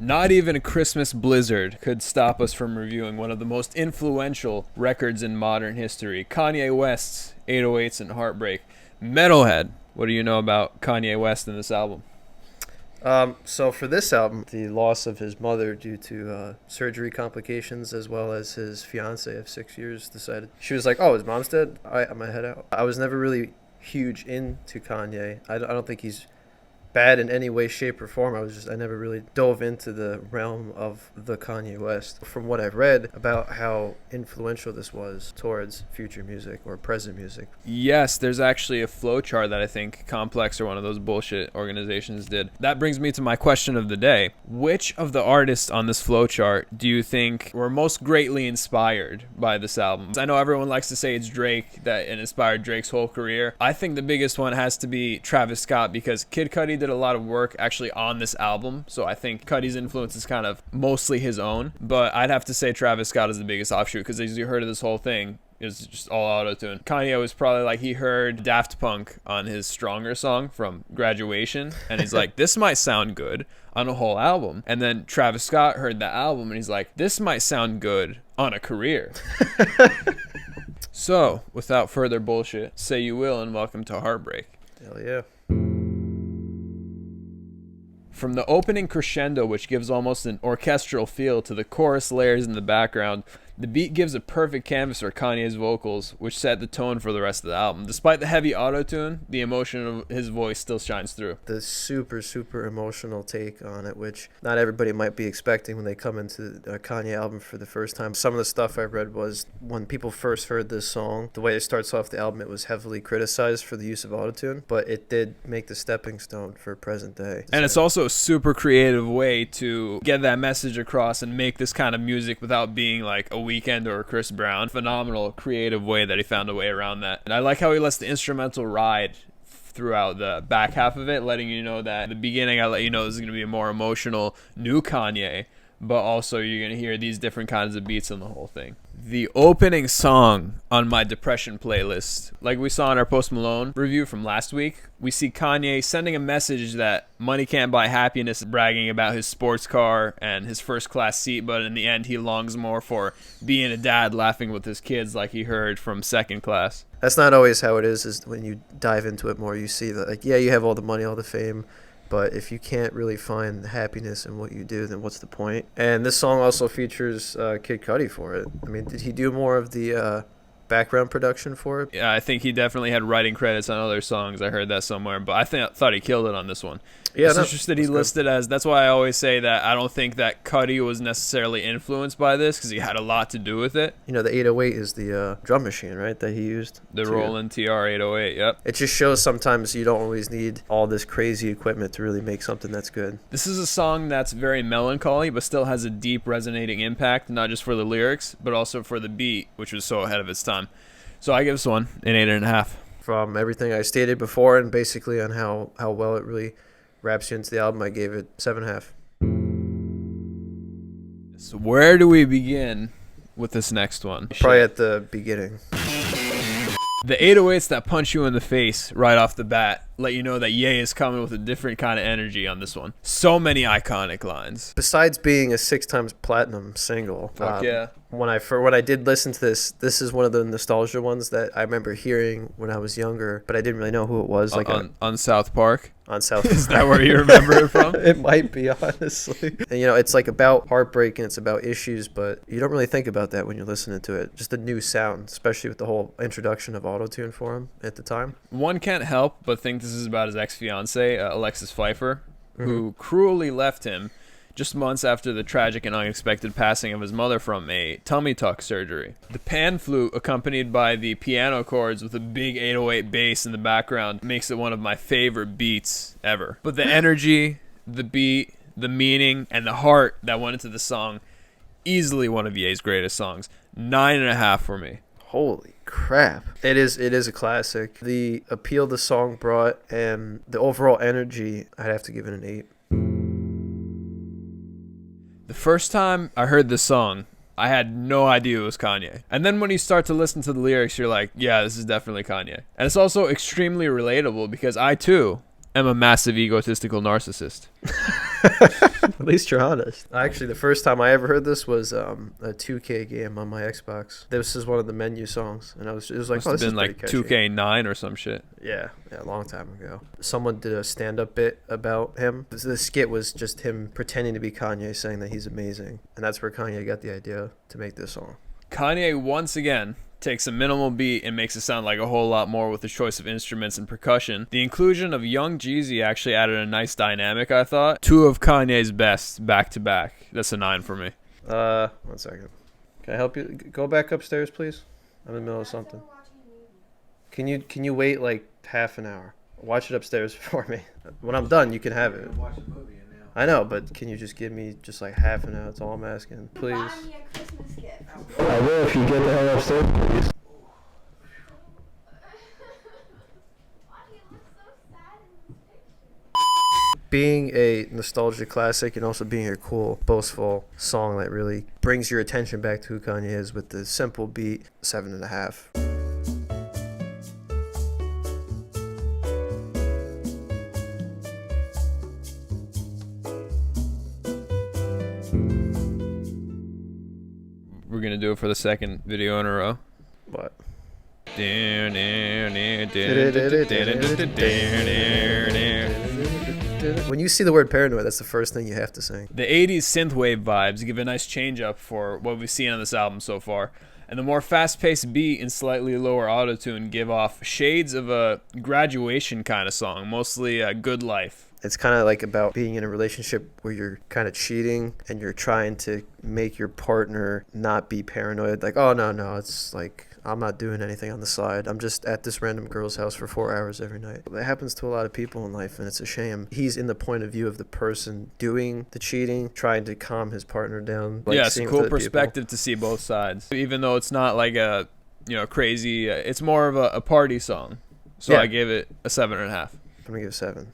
Not even a Christmas blizzard could stop us from reviewing one of the most influential records in modern history, Kanye West's 808s and Heartbreak. Metalhead, what do you know about Kanye West in this album? So for this album, the loss of his mother due to surgery complications, as well as his fiance of 6 years, decided she was like, "Oh, his mom's dead. I'm gonna head out." I was never really huge into Kanye. I don't think he's bad in any way, shape, or form. I never really dove into the realm of the Kanye West. From what I've read about how influential this was towards future music or present music. Yes, there's actually a flowchart that I think Complex or one of those bullshit organizations did. That brings me to my question of the day. Which of the artists on this flowchart do you think were most greatly inspired by this album? I know everyone likes to say it's Drake, that it inspired Drake's whole career. I think the biggest one has to be Travis Scott, because Kid Cudi did a lot of work actually on this album, so I think Cudi's influence is kind of mostly his own, but I'd have to say Travis Scott is the biggest offshoot, because as you heard of this whole thing, it was just all auto-tune. Kanye was probably like, he heard Daft Punk on his Stronger song from Graduation, and he's like, this might sound good on a whole album. And then Travis Scott heard the album, and he's like, this might sound good on a career. So, without further bullshit, say you will, and welcome to Heartbreak. Hell yeah. From the opening crescendo, which gives almost an orchestral feel, to the chorus layers in the background, the beat gives a perfect canvas for Kanye's vocals, which set the tone for the rest of the album. Despite the heavy auto-tune, the emotion of his voice still shines through. The super emotional take on it, which not everybody might be expecting when they come into a Kanye album for the first time. Some of the stuff I read was when people first heard this song, the way it starts off the album, it was heavily criticized for the use of auto-tune, but it did make the stepping stone for present day. And it's also a super creative way to get that message across and make this kind of music without being like a Weeknd or Chris Brown. Phenomenal creative way that he found a way around that. And I like how he lets the instrumental ride throughout the back half of it, letting you know that at the beginning I let you know this is going to be a more emotional new Kanye, but also you're going to hear these different kinds of beats in the whole thing. The opening song on my depression playlist, like we saw in our Post Malone review from last week, we see Kanye sending a message that money can't buy happiness, bragging about his sports car and his first class seat, but in the end he longs more for being a dad, laughing with his kids, like he heard from Second Class. That's not always how it is when you dive into it more, you see that, like, yeah, you have all the money, all the fame, but if you can't really find happiness in what you do, then what's the point? And this song also features Kid Cudi for it. I mean, did he do more of the background production for it? Yeah, I think he definitely had writing credits on other songs. I heard that somewhere, but I thought he killed it on this one. Yeah, it's interesting he listed as. That's why I always say that I don't think that Cudi was necessarily influenced by this, because he had a lot to do with it. You know, the 808 is the drum machine, right, that he used? The Roland TR 808, yep. It just shows sometimes you don't always need all this crazy equipment to really make something that's good. This is a song that's very melancholy, but still has a deep resonating impact, not just for the lyrics, but also for the beat, which was so ahead of its time. So I give this one an 8.5. From everything I stated before, and basically on how well it really wraps you into the album, I gave it 7.5. So where do we begin with this next one? Probably at the beginning. The 808s that punch you in the face right off the bat let you know that Ye is coming with a different kind of energy on this one. So many iconic lines. Besides being a 6 times platinum single, fuck yeah. When I did listen to this is one of the nostalgia ones that I remember hearing when I was younger, but I didn't really know who it was. Like on South Park. On South Park. Is that where you remember it from? It might be, honestly. And you know, it's like about heartbreak and it's about issues, but you don't really think about that when you're listening to it. Just a new sound, especially with the whole introduction of autotune for him at the time. One can't help but think this is about his ex-fiancée, Alexis Pfeiffer, who cruelly left him just months after the tragic and unexpected passing of his mother from a tummy tuck surgery. The pan flute, accompanied by the piano chords with a big 808 bass in the background, makes it one of my favorite beats ever. But the energy, the beat, the meaning, and the heart that went into the song, easily one of Ye's greatest songs. 9.5 for me. Holy crap. It is a classic. The appeal the song brought and the overall energy, I'd have to give it an 8. The first time I heard this song, I had no idea it was Kanye. And then when you start to listen to the lyrics, you're like, yeah, this is definitely Kanye. And it's also extremely relatable because I, too, am a massive egotistical narcissist. At least you're honest. Actually, the first time I ever heard this was a 2K game on my Xbox. This is one of the menu songs, and it was like, Must oh, have this is been like pretty catchy. 2K9 or some shit. Yeah, a long time ago. Someone did a stand-up bit about him. The skit was just him pretending to be Kanye, saying that he's amazing, and that's where Kanye got the idea to make this song. Kanye once again takes a minimal beat and makes it sound like a whole lot more with the choice of instruments and percussion. The inclusion of young Jeezy actually added a nice dynamic, I thought. Two of Kanye's best back to back. That's a 9 for me. 1 second. Can I help you? Go back upstairs, please. I'm in the middle of something. Can you wait like half an hour? Watch it upstairs for me. When I'm done, you can have it. I know, but can you just give me just like half an hour? That's all I'm asking. Please. Buy me a Christmas gift. I will if you get the hell upstairs, please. Why do you look so sad in this picture? Being a nostalgic classic and also being a cool, boastful song that really brings your attention back to who Kanye is with the simple beat, 7.5. We're going to do it for the second video in a row. What? When you see the word paranoid, that's the first thing you have to sing. The 80s synthwave vibes give a nice change up for what we've seen on this album so far. And the more fast-paced beat and slightly lower autotune give off shades of a graduation kind of song, mostly a Good Life. It's kind of like about being in a relationship where you're kind of cheating and you're trying to make your partner not be paranoid. Like, oh, no, it's like, I'm not doing anything on the side. I'm just at this random girl's house for 4 hours every night. That happens to a lot of people in life, and it's a shame. He's in the point of view of the person doing the cheating, trying to calm his partner down. Like, yeah, it's a seeing cool with other perspective to see both sides. Even though it's not like a, crazy, it's more of a party song. So Yeah. I gave it a 7.5. I'm going to give it 7.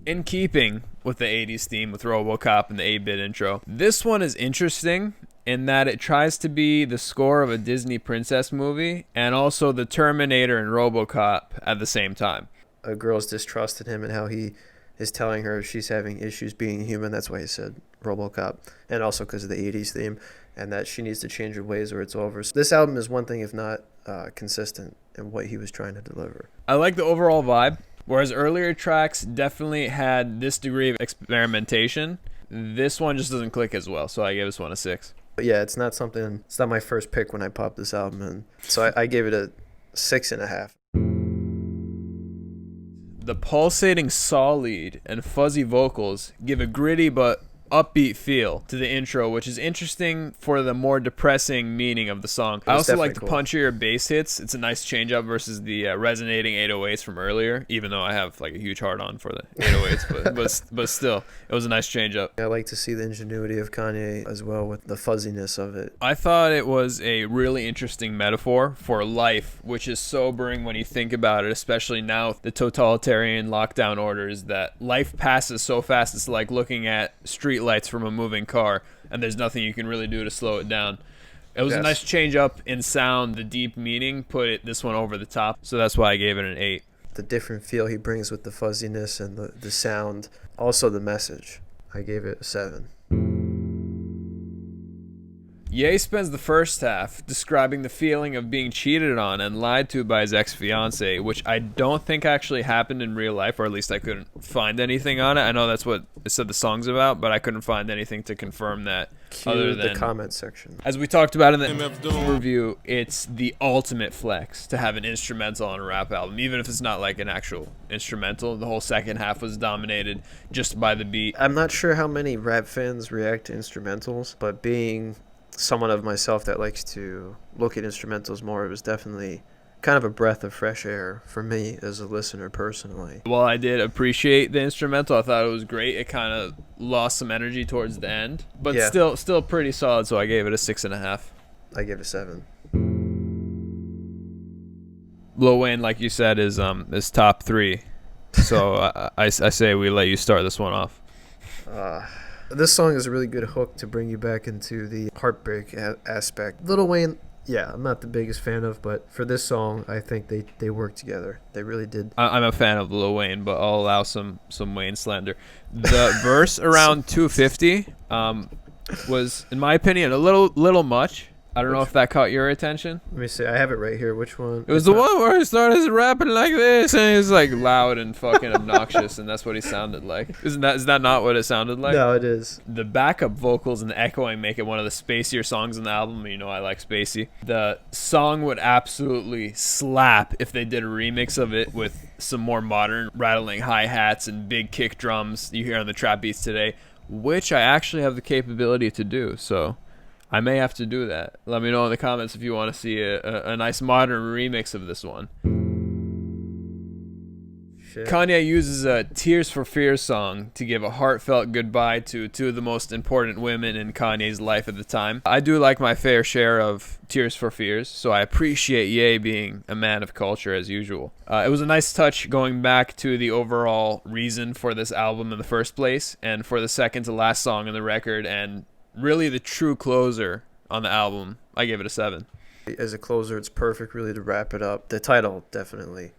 In keeping with the 80s theme with RoboCop and the 8-bit intro, this one is interesting in that it tries to be the score of a Disney princess movie and also the Terminator and RoboCop at the same time. A girl's distrusted him and how he is telling her she's having issues being human. That's why he said RoboCop. And also because of the 80s theme and that she needs to change her ways or it's over. So this album is one thing if not consistent in what he was trying to deliver. I like the overall vibe. Whereas earlier tracks definitely had this degree of experimentation, this one just doesn't click as well, so I gave this one a 6. But yeah, it's not my first pick when I popped this album in. So I gave it a 6.5. The pulsating saw lead and fuzzy vocals give a gritty but upbeat feel to the intro, which is interesting for the more depressing meaning of the song. I also like the punchier bass hits. It's a nice change up versus the resonating 808s from earlier, even though I have like a huge hard on for the 808s, but still, it was a nice change up. I like to see the ingenuity of Kanye as well with the fuzziness of it. I thought it was a really interesting metaphor for life, which is sobering when you think about it, especially now the totalitarian lockdown orders that life passes so fast. It's like looking at street lights from a moving car and there's nothing you can really do to slow it down. It was a nice change up in sound. The deep meaning put this one over the top, so that's why I gave it an 8. The different feel he brings with the fuzziness and the sound, also the message, I gave it a 7. Ye spends the first half describing the feeling of being cheated on and lied to by his ex-fiancée, which I don't think actually happened in real life, or at least I couldn't find anything on it. I know that's what it said the song's about, but I couldn't find anything to confirm that. Other than the comment section. As we talked about in the review, it's the ultimate flex to have an instrumental on a rap album, even if it's not like an actual instrumental. The whole second half was dominated just by the beat. I'm not sure how many rap fans react to instrumentals, but being someone of myself that likes to look at instrumentals more, it was definitely kind of a breath of fresh air for me as a listener personally. While I did appreciate the instrumental, I thought it was great. It kind of lost some energy towards the end, but still pretty solid, so I gave it a 6.5. I gave it a 7. Lil Wayne, like you said, is top 3, so I say we let you start this one off. This song is a really good hook to bring you back into the heartbreak aspect. Lil Wayne yeah, I'm not the biggest fan of, but for this song, I think they work together. They really did. I'm a fan of Lil Wayne, but I'll allow some Wayne slander. The verse around 250 was, in my opinion, a little much. I don't know if that caught your attention. Let me see. I have it right here. Which one? It was the one where he started rapping like this, and he was like loud and fucking obnoxious, and that's what he sounded like. Is that not what it sounded like? No, it is. The backup vocals and the echoing make it one of the spacier songs on the album. You know I like spacey. The song would absolutely slap if they did a remix of it with some more modern rattling hi-hats and big kick drums you hear on the trap beats today, which I actually have the capability to do, so I may have to do that. Let me know in the comments if you want to see a nice modern remix of this one. Shit. Kanye uses a Tears for Fears song to give a heartfelt goodbye to two of the most important women in Kanye's life at the time. I do like my fair share of Tears for Fears, so I appreciate Ye being a man of culture as usual. It was a nice touch going back to the overall reason for this album in the first place, and for the second to last song on the record, and really the true closer on the album. I gave it a 7. As a closer, it's perfect really to wrap it up. The title definitely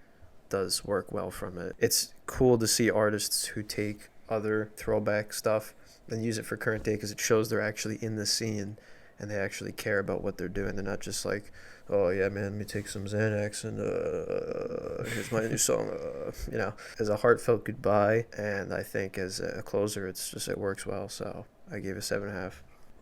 does work well from it. It's cool to see artists who take other throwback stuff and use it for current day, because it shows they're actually in the scene and they actually care about what they're doing. They're not just like, oh yeah man, let me take some Xanax and here's my new song, you know. As a heartfelt goodbye, and I think as a closer, it works well, so I gave it 7.5.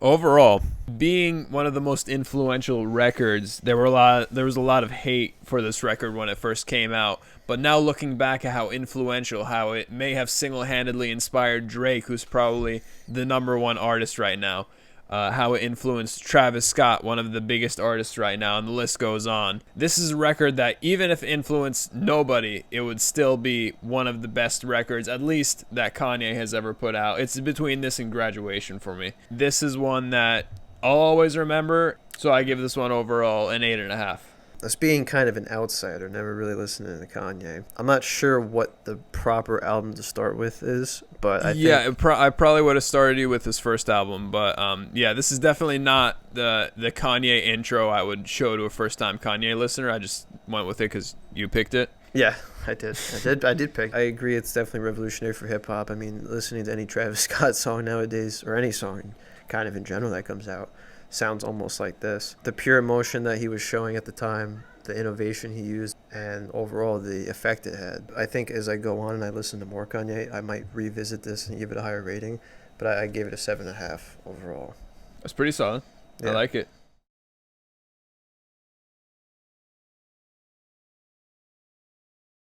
Overall, being one of the most influential records, there was a lot of hate for this record when it first came out. But now looking back at how influential, how it may have single-handedly inspired Drake, who's probably the #1 artist right now, how it influenced Travis Scott, one of the biggest artists right now, and the list goes on. This is a record that, even if it influenced nobody, it would still be one of the best records, at least that Kanye has ever put out. It's between this and Graduation for me. This is one that I'll always remember, so I give this one overall an 8.5. As being kind of an outsider, never really listening to Kanye, I'm not sure what the proper album to start with is, but I think... I probably would have started you with his first album, but yeah, this is definitely not the Kanye intro I would show to a first-time Kanye listener. I just went with it because you picked it. Yeah, I did pick. I agree, it's definitely revolutionary for hip-hop. I mean, listening to any Travis Scott song nowadays, or any song kind of in general that comes out, sounds almost like this. The pure emotion that he was showing at the time, the innovation he used, and overall the effect it had. I think as I go on and I listen to more Kanye, I might revisit this and give it a higher rating, but I gave it a 7.5 overall. That's pretty solid. Yeah. I like it.